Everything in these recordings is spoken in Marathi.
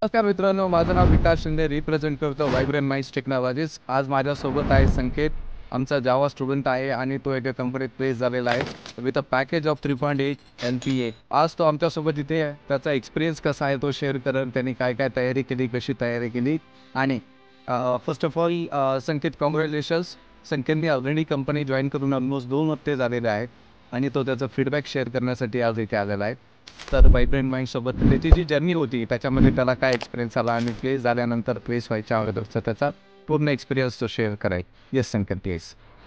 नमस्कार मित्रांनो, माझं नाव विकास शिंदे, रिप्रेझेंट करतो व्हायब्रंट माइंड्स टेक्नॉलॉजीज. आज माझ्यासोबत आहे संकेत, आमचा जावा स्टुडंट आहे आणि तो एका कंपनीत प्लेस झालेला आहे with a package of 3.8 LPA. आज तो आमच्यासोबत इथे आहे. त्याचा एक्सपिरियन्स कसा आहे तो शेअर करेल. त्यांनी काय काय तयारी केली, कशी तयारी केली. आणि first of all Sanket, congratulations. संकेतने ऑलरेडी कंपनी जॉईन करून ऑलमोस्ट 2 हप्ते झालेले आहेत आणि तो त्याचा फीडबॅक शेअर करण्यासाठी आज इथे आलेला आहे. तर व्हायब्रंट माइंडसोबत त्याची जी जर्नी होती त्याच्यामध्ये त्याला काय एक्सपिरियन्स आला आणि प्लेस झाल्यानंतर प्लेस व्हायच्या अगोदरचा त्याचा पूर्ण एक्सपिरियन्स तो शेअर कराय. Yes Sanket, please.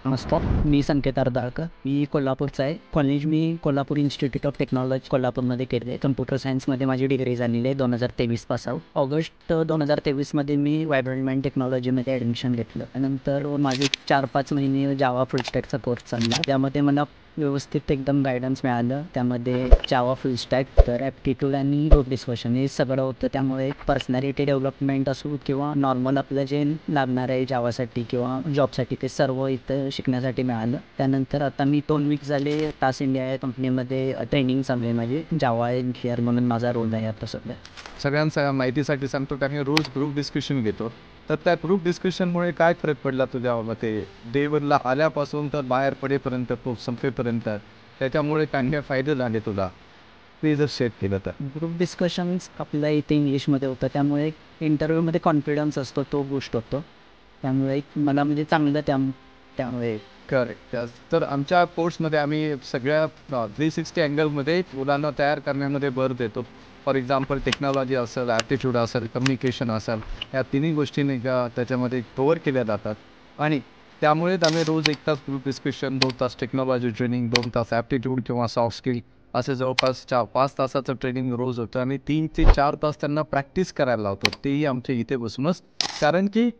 नमस्कार, मी संकेत अर्धाळकर. मी कोल्हापूरचा आहे. College me Kolhapur institute of technology कोल्हापूरमध्ये केले आहे. कम्प्युटर सायन्समध्ये माझी डिग्री झालेली आहे 2023 पासआउट. ऑगस्ट 2023मध्ये मी व्हायब्रंट माइंड टेक्नॉलॉजीमध्ये ॲडमिशन घेतलं. त्यानंतर माझे 4-5 महिने जावा फुल स्टॅकचा कोर्स चालला. त्यामध्ये मला व्यवस्थित एकदम गायडन्स मिळालं. त्यामध्ये जावा फुल स्टॅक, तर ॲप्टिट्यूड आणि ग्रुप डिस्कशन हे सगळं होतं. त्यामुळे पर्सनॅलिटी डेव्हलपमेंट असो किंवा नॉर्मल आपलं जे लागणार आहे जावासाठी किंवा जॉबसाठी ते सर्व इथं शिकण्यासाठी मिळालं. त्यानंतर आता मी 2 वीक झाले टास इंडिया या कंपनीमध्ये ट्रेनिंग चालू आहे माझी. जावा इंजिनियर म्हणून माझा रोल आहे आता सध्या. सगळ्यांच्या माहितीसाठी सांगतो की आम्ही रोज ग्रुप डिस्कशन घेतो. तर त्या ग्रुप डिस्कशनमुळे काय फरक पडला तुझ्या मते? डे 1ला आल्यापासून तर बाहेर पडेपर्यंत, खूप संपेपर्यंत त्याच्यामुळे काय काय फायदे झाले तुला, ते जर शेअर केलं तर? ग्रुप डिस्कशन्स आपल्या इथे इंग्लिशमध्ये होतं, त्यामुळे इंटरव्ह्यूमध्ये कॉन्फिडन्स असतो, तो बूस्ट होतो. त्यामुळे मला म्हणजे चांगलं त्यामुळे करेक्ट. तर आमच्या कोर्समध्ये आम्ही सगळ्या 360 अँगलमध्ये मुलांना तयार करण्यामध्ये भर देतो. फॉर एक्झाम्पल टेक्नॉलॉजी असेल, ॲप्टिट्यूड असेल, कम्युनिकेशन असेल, या तिन्ही गोष्टी नाही का त्याच्यामध्ये कव्हर केल्या जातात. आणि त्यामुळेच आम्ही रोज 1 तास ग्रुप डिस्कशन, 2 तास टेक्नॉलॉजी ट्रेनिंग, 2 तास ॲप्टिट्यूड किंवा सॉफ्ट स्किल असे जवळपास 5 तासाचं ट्रेनिंग रोज होतं आणि 3 ते 4 तास त्यांना प्रॅक्टिस करायला लावतो. तेही आमच्या इथे बसूनच. कारण की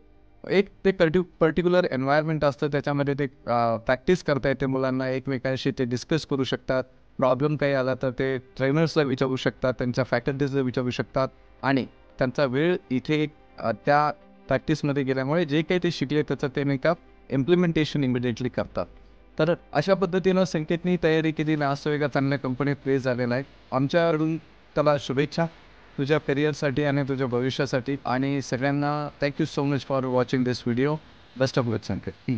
एक ते पर्टिक्युलर एन्व्हायरमेंट असतं, त्याच्यामध्ये ते प्रॅक्टिस करता येते मुलांना. एकमेकांशी ते डिस्कस करू शकतात. प्रॉब्लेम काही आला तर ते ट्रेनर्सला विचारू शकतात, त्यांच्या फॅकल्टीजला विचारू शकतात. आणि त्यांचा वेळ इथे त्या प्रॅक्टिसमध्ये गेल्यामुळे जे काही ते शिकले त्याचं ते नाही का इम्प्लिमेंटेशन इमिडिएटली करतात. तर अशा पद्धतीनं संकेतनी तयारी केली ना, असं एका चांगल्या कंपनीत प्लेस झालेला आहे. आमच्याकडून त्याला शुभेच्छा तुझ्या करिअरसाठी आणि तुझ्या भविष्यासाठी. आणि सगळ्यांना thank you so much for watching this video. Best of luck Sanket.